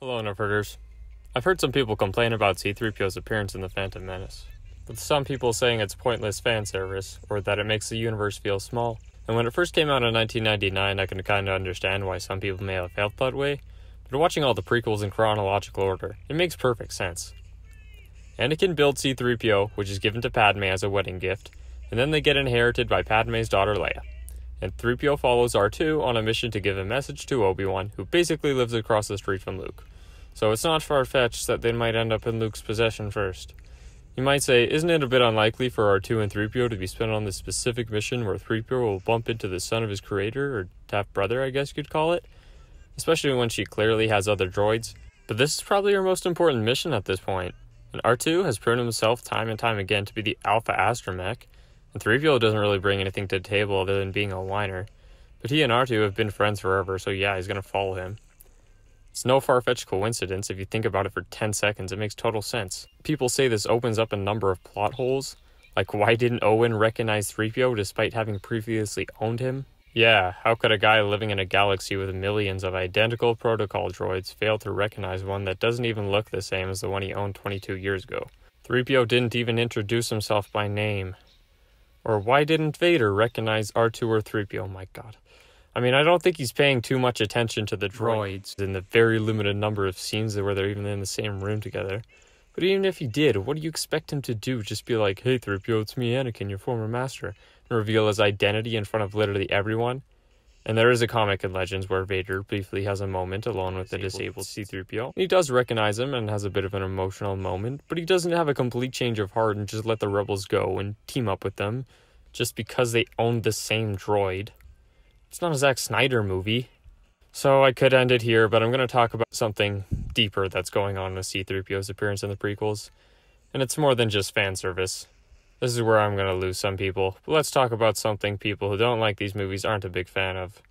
Hello, Nerders. I've heard some people complain about C-3PO's appearance in The Phantom Menace, with some people saying it's pointless fan service, or that it makes the universe feel small. And when it first came out in 1999, I can kinda understand why some people may have felt that way, but watching all the prequels in chronological order, it makes perfect sense. Anakin builds C-3PO, which is given to Padme as a wedding gift, and then they get inherited by Padme's daughter Leia. And 3PO follows R2 on a mission to give a message to Obi-Wan, who basically lives across the street from Luke. So it's not far-fetched that they might end up in Luke's possession first. You might say, isn't it a bit unlikely for R2 and 3PO to be spent on this specific mission where 3PO will bump into the son of his creator, or half-brother I guess you'd call it? Especially when she clearly has other droids. But this is probably her most important mission at this point. And R2 has proven himself time and time again to be the alpha astromech, and 3PO doesn't really bring anything to the table other than being a whiner. But he and R2 have been friends forever, so yeah, he's gonna follow him. It's no far-fetched coincidence. If you think about it for 10 seconds, it makes total sense. People say this opens up a number of plot holes, like why didn't Owen recognize 3PO despite having previously owned him? Yeah, how could a guy living in a galaxy with millions of identical protocol droids fail to recognize one that doesn't even look the same as the one he owned 22 years ago? 3PO didn't even introduce himself by name. Or why didn't Vader recognize R2 or 3PO? Oh my god. I mean, I don't think he's paying too much attention to the droids in the very limited number of scenes where they're even in the same room together. But even if he did, what do you expect him to do? Just be like, hey 3PO, it's me Anakin, your former master, and reveal his identity in front of literally everyone? And there is a comic in Legends where Vader briefly has a moment alone with the disabled C-3PO. He does recognize him and has a bit of an emotional moment, but he doesn't have a complete change of heart and just let the rebels go and team up with them just because they own the same droid. It's not a Zack Snyder movie. So I could end it here, but I'm going to talk about something deeper that's going on with C-3PO's appearance in the prequels. And it's more than just fan service. This is where I'm going to lose some people. But let's talk about something people who don't like these movies aren't a big fan of.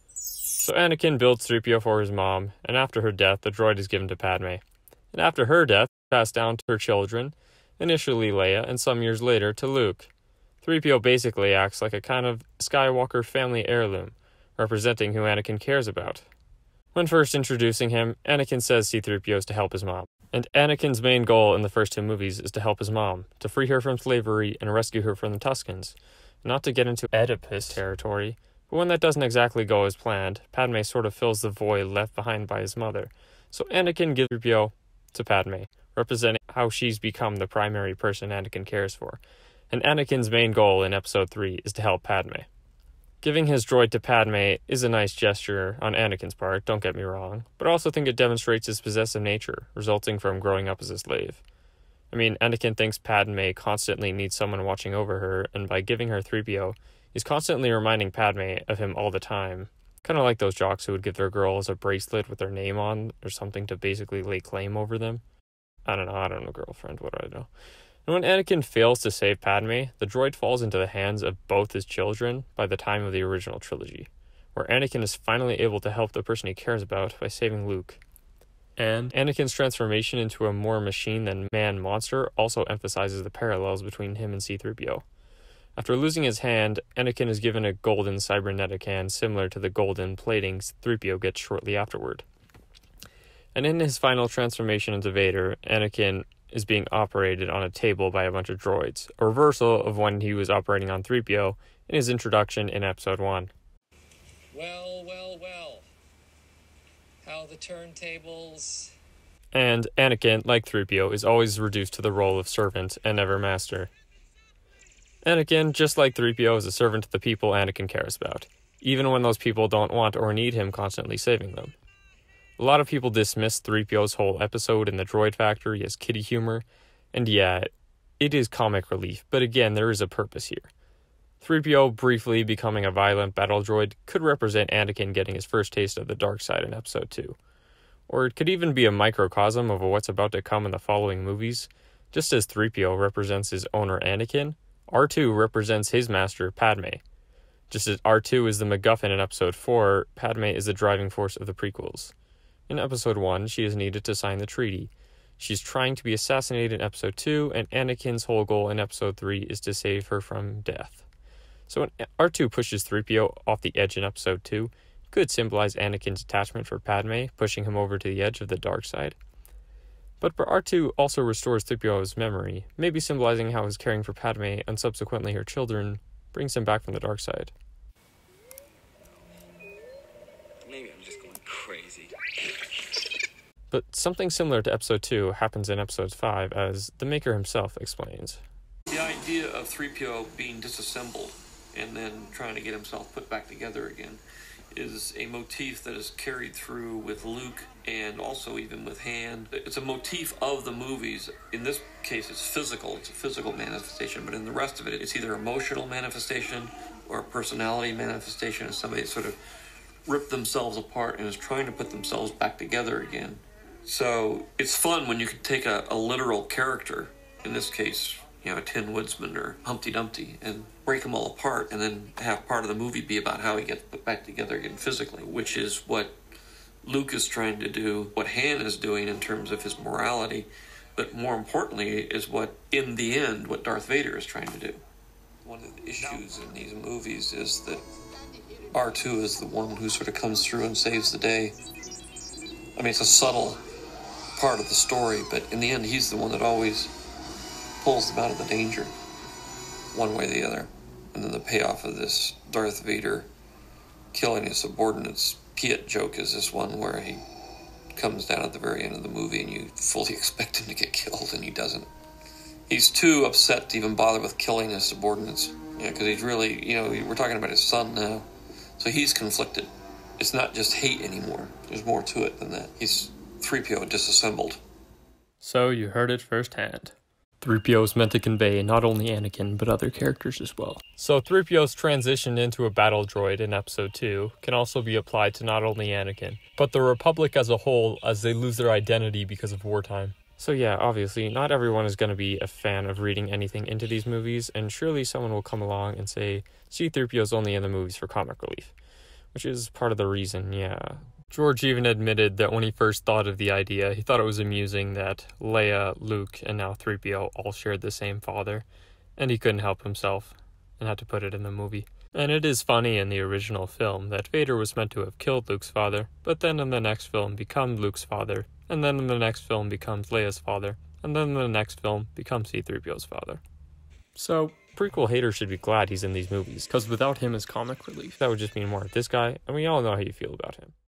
So Anakin builds 3PO for his mom, and after her death, the droid is given to Padme. And after her death, passed down to her children, initially Leia, and some years later to Luke. 3PO basically acts like a kind of Skywalker family heirloom, representing who Anakin cares about. When first introducing him, Anakin says C-3PO is to help his mom. And Anakin's main goal in the first two movies is to help his mom, to free her from slavery and rescue her from the Tuskens. Not to get into Oedipus territory, but when that doesn't exactly go as planned, Padme sort of fills the void left behind by his mother. So Anakin gives 3PO to Padme, representing how she's become the primary person Anakin cares for. And Anakin's main goal in Episode 3 is to help Padme. Giving his droid to Padme is a nice gesture on Anakin's part, don't get me wrong, but I also think it demonstrates his possessive nature, resulting from growing up as a slave. I mean, Anakin thinks Padme constantly needs someone watching over her, and by giving her 3PO, he's constantly reminding Padme of him all the time. Kind of like those jocks who would give their girls a bracelet with their name on, or something to basically lay claim over them. I don't know, girlfriend, what do I know? And when Anakin fails to save Padme, the droid falls into the hands of both his children by the time of the original trilogy, where Anakin is finally able to help the person he cares about by saving Luke. And Anakin's transformation into a more machine-than-man monster also emphasizes the parallels between him and C-3PO. After losing his hand, Anakin is given a golden cybernetic hand similar to the golden platings 3PO gets shortly afterward. And in his final transformation into Vader, Anakin is being operated on a table by a bunch of droids, a reversal of when he was operating on 3PO in his introduction in Episode 1. Well. How the turntables... And Anakin, like 3PO, is always reduced to the role of servant and never master. Anakin, just like 3PO, is a servant to the people Anakin cares about, even when those people don't want or need him constantly saving them. A lot of people dismiss 3PO's whole episode in the droid factory as kiddie humor, and yeah, it is comic relief, but again, there is a purpose here. 3PO briefly becoming a violent battle droid could represent Anakin getting his first taste of the dark side in Episode 2. Or it could even be a microcosm of what's about to come in the following movies. Just as 3PO represents his owner Anakin, R2 represents his master Padme. Just as R2 is the MacGuffin in Episode 4, Padme is the driving force of the prequels. In Episode 1, she is needed to sign the treaty. She's trying to be assassinated in Episode 2, and Anakin's whole goal in Episode 3 is to save her from death. So when R2 pushes 3PO off the edge in Episode 2, could symbolize Anakin's attachment for Padme, pushing him over to the edge of the dark side. But R2 also restores 3PO's memory, maybe symbolizing how his caring for Padme and subsequently her children brings him back from the dark side. Maybe I'm just going crazy. But something similar to Episode 2 happens in Episode 5, as the Maker himself explains. The idea of 3PO being disassembled and then trying to get himself put back together again is a motif that is carried through with Luke and also even with Han. It's a motif of the movies. In this case, it's physical. It's a physical manifestation, but in the rest of it, it's either emotional manifestation or a personality manifestation, as somebody sort of ripped themselves apart and is trying to put themselves back together again. So it's fun when you can take a literal character, in this case, a Tin Woodsman or Humpty Dumpty, and break them all apart and then have part of the movie be about how he gets put back together again physically, which is what Luke is trying to do, what Han is doing in terms of his morality, but more importantly is what, in the end, what Darth Vader is trying to do. One of the issues in these movies is that R2 is the one who sort of comes through and saves the day. I mean, it's a subtle part of the story, but in the end, he's the one that always pulls them out of the danger, one way or the other. And then the payoff of this Darth Vader killing his subordinates Piet joke is this one where he comes down at the very end of the movie and you fully expect him to get killed and he doesn't. He's too upset to even bother with killing his subordinates. Because he's really, we're talking about his son now. So he's conflicted. It's not just hate anymore. There's more to it than that. He's 3PO disassembled. So you heard it firsthand. 3PO is meant to convey not only Anakin, but other characters as well. So 3PO's transition into a battle droid in Episode 2 can also be applied to not only Anakin, but the Republic as a whole as they lose their identity because of wartime. So yeah, obviously, not everyone is going to be a fan of reading anything into these movies, and surely someone will come along and say C-3PO is only in the movies for comic relief, which is part of the reason, yeah. George even admitted that when he first thought of the idea, he thought it was amusing that Leia, Luke, and now 3PO all shared the same father, and he couldn't help himself and had to put it in the movie. And it is funny in the original film that Vader was meant to have killed Luke's father, but then in the next film becomes Luke's father, and then in the next film becomes Leia's father, and then in the next film becomes C-3PO's father. So, prequel haters should be glad he's in these movies, because without him as comic relief, that would just mean more of this guy, and we all know how you feel about him.